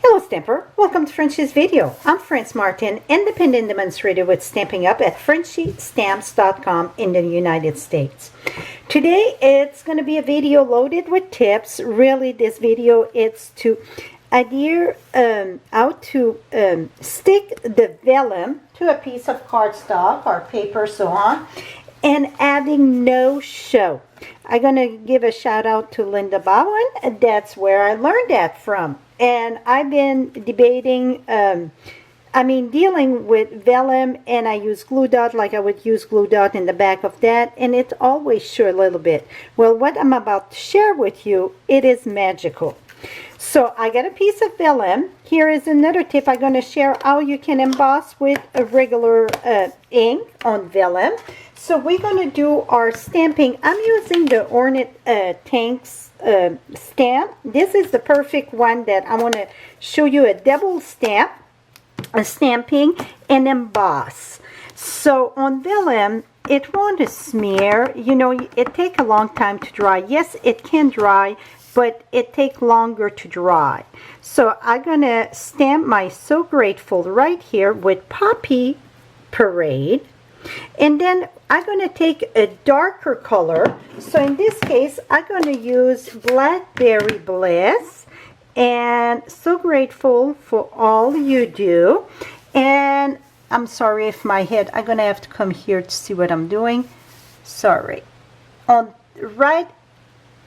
Hello Stamper, welcome to Frenchie's video. I'm France Martin, independent demonstrator with Stampin' Up at FrenchieStamps.com in the United States. Today it's going to be a video loaded with tips. Really this video is to adhere how to stick the vellum to a piece of cardstock or paper, so on, and adding no show. I'm going to give a shout out to Linda Bowen. That's where I learned that from. And I've been debating, dealing with vellum, and I use glue dot like I would use glue dot in the back of that, and it always sure a little bit. Well, what I'm about to share with you, it is magical. So I got a piece of vellum. Here is another tip. I'm going to share how you can emboss with a regular ink on vellum. So we're going to do our stamping. I'm using the Ornate Tanks stamp. This is the perfect one that I want to show you a double stamp, a stamping, and emboss. So on vellum, it won't smear. You know, it takes a long time to dry. Yes, it can dry, but it takes longer to dry. So I'm going to stamp my So Grateful right here with Poppy Parade. And then I'm going to take a darker color. So in this case, I'm going to use Blackberry Bliss. And So Grateful for all you do. And I'm sorry if my head, I'm going to have to come here to see what I'm doing. Sorry. On right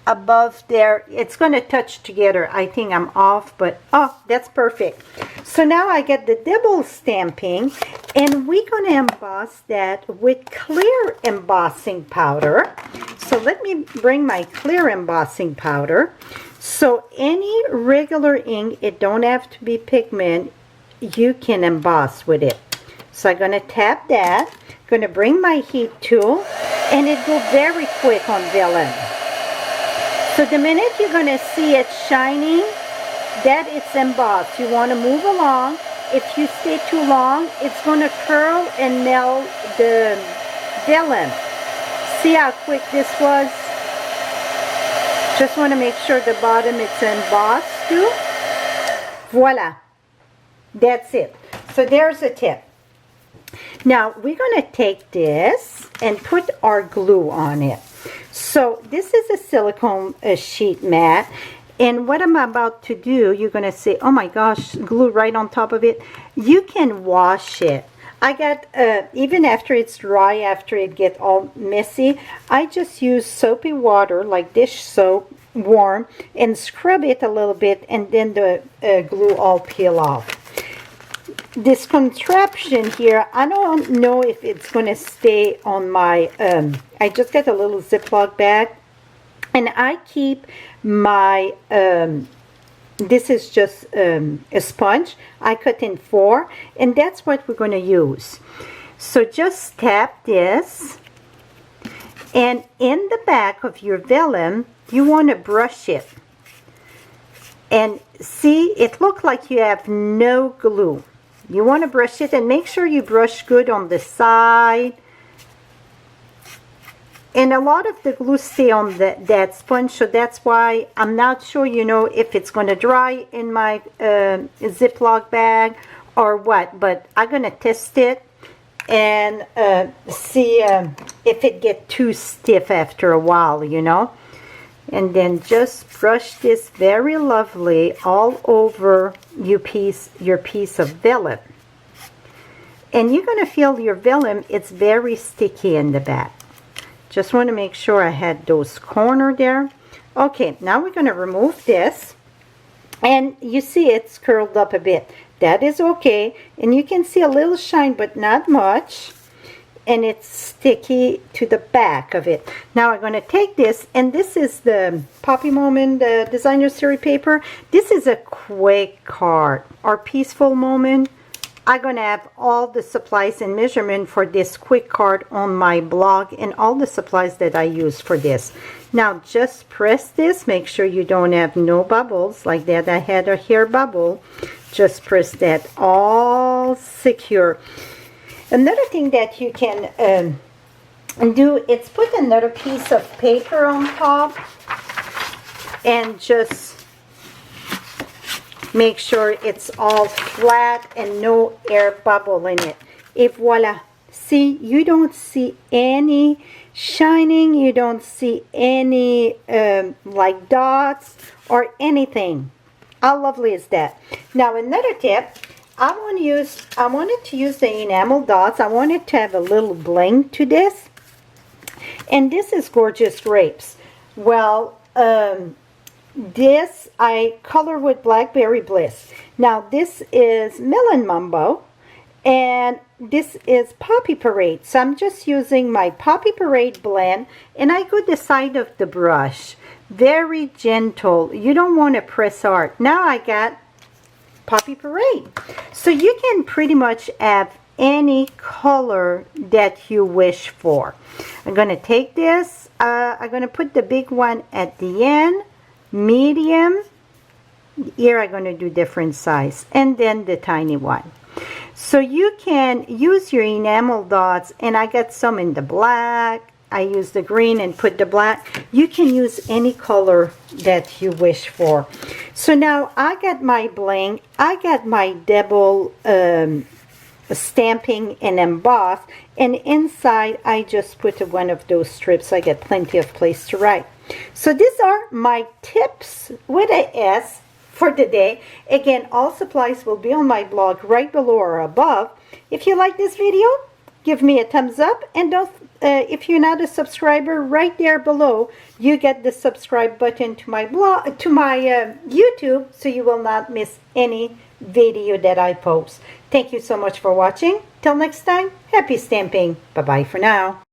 above there, it's going to touch together. I think I'm off, but oh, that's perfect. So now I get the double stamping, and we're going to emboss that with clear embossing powder. So let me bring my clear embossing powder. So any regular ink, it don't have to be pigment, you can emboss with it. So I'm going to tap that, going to bring my heat tool, and it goes very quick on vellum. So the minute you're going to see it shining, that it's embossed. You want to move along. If you stay too long, it's going to curl and melt the vellum. See how quick this was? Just want to make sure the bottom is embossed too. Voila. That's it. So there's a tip. Now we're going to take this and put our glue on it. So this is a silicone sheet mat, and what I'm about to do, you're going to say, oh my gosh, glue right on top of it. You can wash it. I got, even after it's dry, after it gets all messy, I just use soapy water, like dish soap, warm, and scrub it a little bit, and then the glue all peel off. This contraption here, I don't know if it's going to stay on my, I just got a little Ziploc bag, and I keep my, this is just a sponge. I cut in 4, and that's what we're going to use. So just tap this, and in the back of your vellum, you want to brush it. And see, it looks like you have no glue. You want to brush it, and make sure you brush good on the side. And a lot of the glue stay on that sponge, so that's why I'm not sure, you know, if it's going to dry in my Ziploc bag or what. But I'm going to test it and see if it gets too stiff after a while, you know. And then just brush this very lovely all over your piece of vellum. And you're going to feel your vellum, it's very sticky in the back. Just want to make sure I had those corners there. Okay, now we're going to remove this. And you see it's curled up a bit. That is okay. And you can see a little shine, but not much. And it's sticky to the back of it. Now I'm going to take this, and this is the Poppy Moment Designer Series paper. This is a quick card, or Peaceful Moment. I'm going to have all the supplies and measurement for this quick card on my blog, and all the supplies that I use for this. Now just press this, make sure you don't have no bubbles like that. I had a hair bubble. Just press that all secure. Another thing that you can do is put another piece of paper on top and just Make sure it's all flat and no air bubble in it. Et voila. See, you don't see any shining, you don't see any like dots or anything. How lovely is that? Now another tip, I wanted to use the enamel dots. I wanted to have a little bling to this. And this is Gorgeous Grapes. Well, this I color with Blackberry Bliss. Now this is Melon Mumbo, and this is Poppy Parade. So I'm just using my Poppy Parade blend, and I go the side of the brush. Very gentle. You don't want to press hard. Now I got Poppy Parade. So you can pretty much have any color that you wish for. I'm going to take this. I'm going to put the big one at the end, medium. Here I'm going to do different size, and then the tiny one. So you can use your enamel dots, and I got some in the black. I use the green and put the black. You can use any color that you wish for. So now I got my bling. I got my double stamping and emboss, and inside I just put one of those strips. I get plenty of place to write. So these are my tips with an S for the day. Again, all supplies will be on my blog right below or above. If you like this video, give me a thumbs up, and don't if you're not a subscriber, right there below you get the subscribe button to my blog, to my YouTube, so you will not miss any video that I post. Thank you so much for watching. Till next time, happy stamping. Bye bye for now.